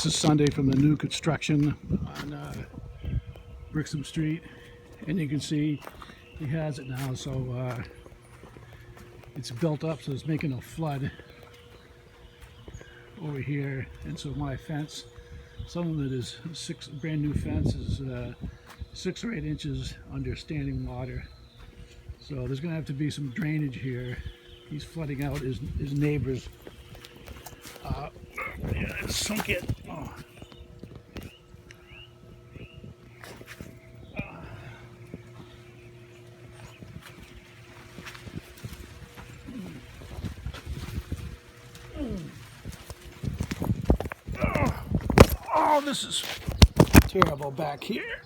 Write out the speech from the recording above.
This is Sunday from the new construction on Brixham Street, and you can see he has it now, so it's built up, so it's making a flood over here. And so my fence, some of it is brand new fence is 6 or 8 inches under standing water, so there's going to have to be some drainage here. He's flooding out his neighbors. Yeah, it's sunk it. Oh. Oh, this is terrible back here.